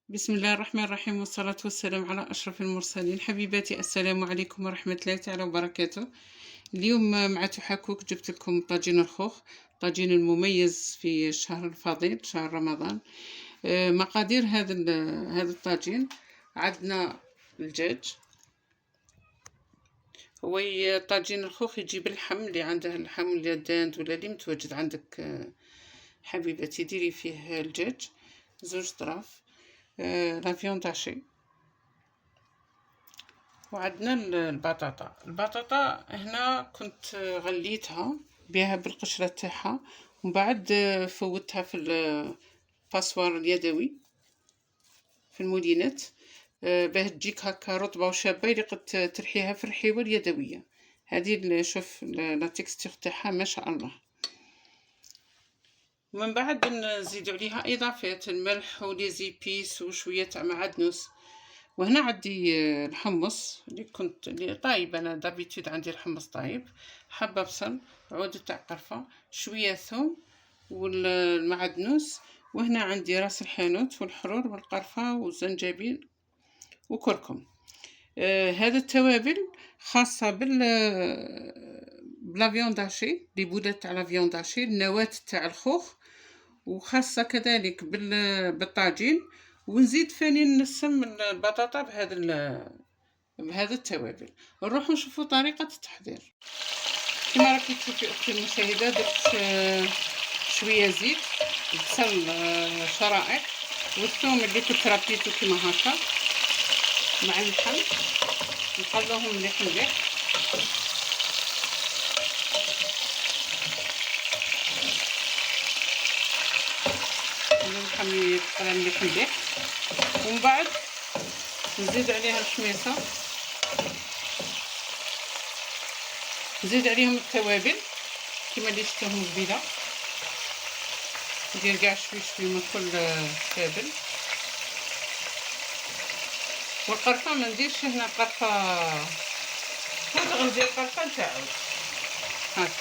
بسم الله الرحمن الرحيم، والصلاة والسلام على أشرف المرسلين. حبيباتي، السلام عليكم ورحمة الله تعالى وبركاته. اليوم مع تحكك جبت لكم طاجين الخوخ، طاجين المميز في الشهر الفضيل شهر رمضان. مقادير هذا الطاجين: عندنا الدجاج. هو طاجين الخوخ يجيب اللحم اللي عنده، اللحم ولا الداند ولا اللي متواجد عندك. حبيبتي، ديري فيه الدجاج، 2 طراف، لا فيوند هاشي. وعندنا البطاطا هنا كنت غليتها بها بالقشرة تاعها، ومن بعد فوتها في الباسوار اليدوي في المولينات، باه تجيك هكا رطبة وشابة اللي قد ترحيها في الرحيوة اليدوية. هذه شوف لا تكستير تاعها ما شاء الله. ومن بعد نزيد عليها اضافات الملح ولي زيبيس وشويه تاع معدنوس. وهنا عندي الحمص اللي طايب. انا دابيتود عندي الحمص طايب، حبه بصل، عود تاع قرفه، شويه ثوم والمعدنوس. وهنا عندي راس الحانوت والحرور والقرفه والزنجبيل وكركم. هذا التوابل خاصة بلا فيونداشي، لي بودات تاع لا فيونداشي، النواة تاع الخوخ، وخاصة كذلك بالطاجين. ونزيد ثاني نسم البطاطا بهذا التوابل. نروحو نشوفو طريقة التحضير. كما راكي تشوفي اختي المشاهدة، درت شوية زيت، البصل شرائح، والثوم اللي كنت ربيتو كيما هكا مع اللحم. نخلوهم مليح مليح. اللحم يطلع مليح مليح. ومن بعد نزيد عليها الحميصة، نزيد عليهم التوابل كما اللي شفتوهم قبيله. ندير كاع شوي شوي من كل تابل. والقرفه ما نديرش هنا قرفه، هذا غندير قرفه نتاعو هاك.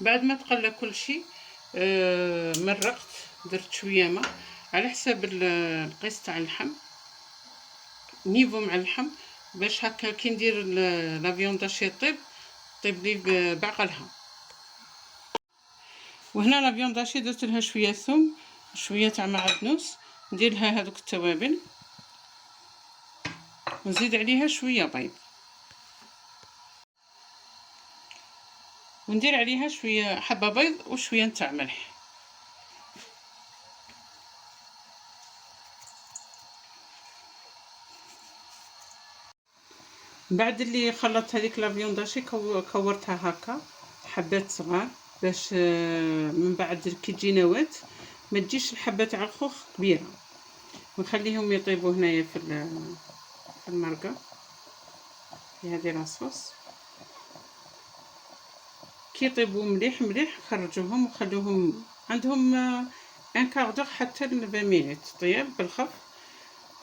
بعد ما تقلى كل شيء، مرقت، درت شويه ماء على حساب القيس تاع اللحم، نيفو مع اللحم، باش هكا كي ندير لا فيونداشي طيب لي بعقلها. وهنا لا فيونداشي درت لها شويه ثوم، شويه تاع معدنوس، ندير لها هذوك التوابل، ونزيد عليها شويه بيض، وندير عليها شويه حبه بيض وشويه نتاع ملح. بعد اللي خلطت هذيك لا فيونداشي كورتها هكا حبات صغار، باش من بعد كي تجي نواه ما تجيش الحبه تاع الخوخ كبيره. ونخليهم يطيبوا هنايا في المرقه في هذه لاصوص. كي يطيبوا مليح مليح خرجوهم وخلوهم عندهم ان كاردور حتى 20 مينوت طياب بالخف.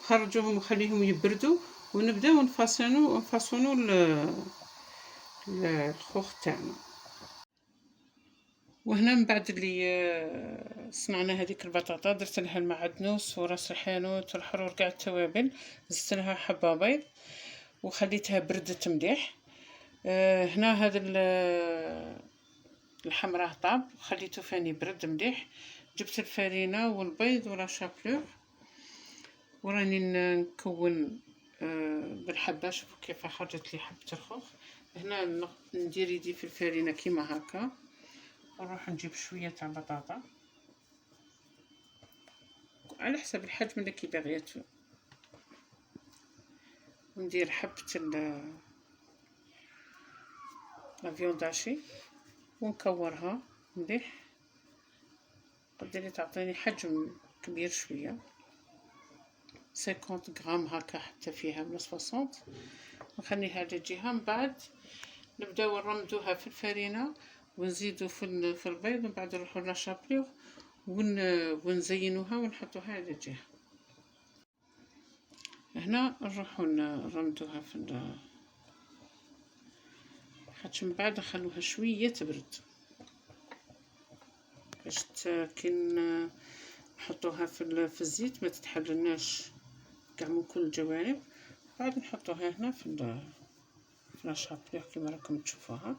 خرجوهم وخليهم يبردوا، ونبداو نفاصونو الخوخ تاعنا. وهنا من بعد اللي صنعنا هذيك البطاطا، درت لها المعدنوس وراس الحانوت والحرور كاع التوابل، زدت لها حبه بيض وخليتها بردت مليح. هنا هذا اللحم راه طاب، خليته فاني برد مليح. جبت الفرينه والبيض ولا شابلور، وراني نكون بالحبه. شوفوا كيف خرجت لي حبه الخوخ. هنا ندير يدي في الفرينه كيما هكا، نروح نجيب شويه تاع بطاطا على حسب الحجم اللي كي باغياتو، وندير حبه لا فيونداشي ونكورها مليح قد اللي تعطيني حجم كبير شويه. 50 غرام هكا حتى فيها ولا 60. نخليها على جهة. من بعد نبداو نرمدوها في الفرينة ونزيدو في البيض، من بعد نروحو لاشابليغ ونزينوها ونحطوها على جهة. هنا نروحو نرمدوها خاطش من بعد نخلوها شوية تبرد باش كي نحطوها في الزيت ما تتحرناش كاع من كل الجوانب. بعد نحطوها هنا في لاشابليغ كيما راكم تشوفوا هاك.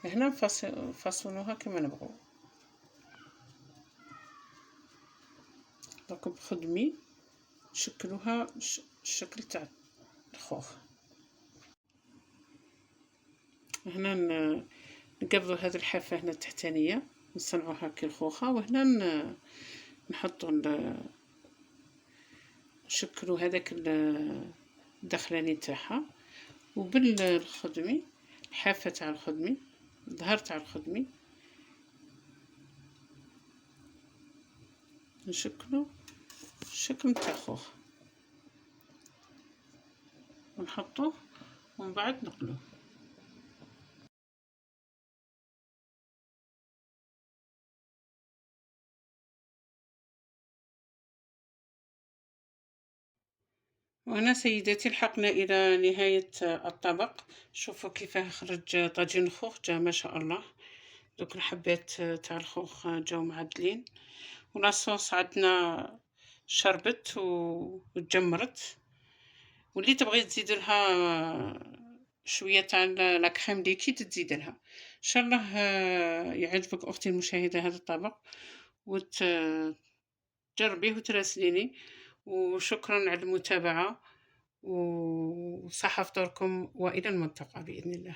هنا نفاصونوها كيما نبغوا. راكم خدمي شكلوها الشكل تاع الخوخ. هنا نقبضوا هذه الحافة هنا التحتانية نصنعوها كالخوخة، وهنا نحطوا نشكلوا هذاك الدخلاني تاعها، وبالخدمي الحافة تاع الخدمي الظهر تاع الخدمي نشكلوا الشكل تاع الخوخ ونحطوه ومن بعد نقلوه. وهنا سيداتي لحقنا إلى نهاية الطبق. شوفوا كيفاه خرج طاجين الخوخ، جا ما شاء الله. دوك الحبات تاع الخوخ جاو معدلين، ولاصوص عندنا شربت وتجمرت. واللي تبغي تزيد لها شويه تاع لا كريم ليكيد تزيد لها. ان شاء الله يعجبك اختي المشاهده هذا الطبق وتجربيه وتراسليني. وشكرا على المتابعه، وصحة فطوركم، والى الملتقى باذن الله.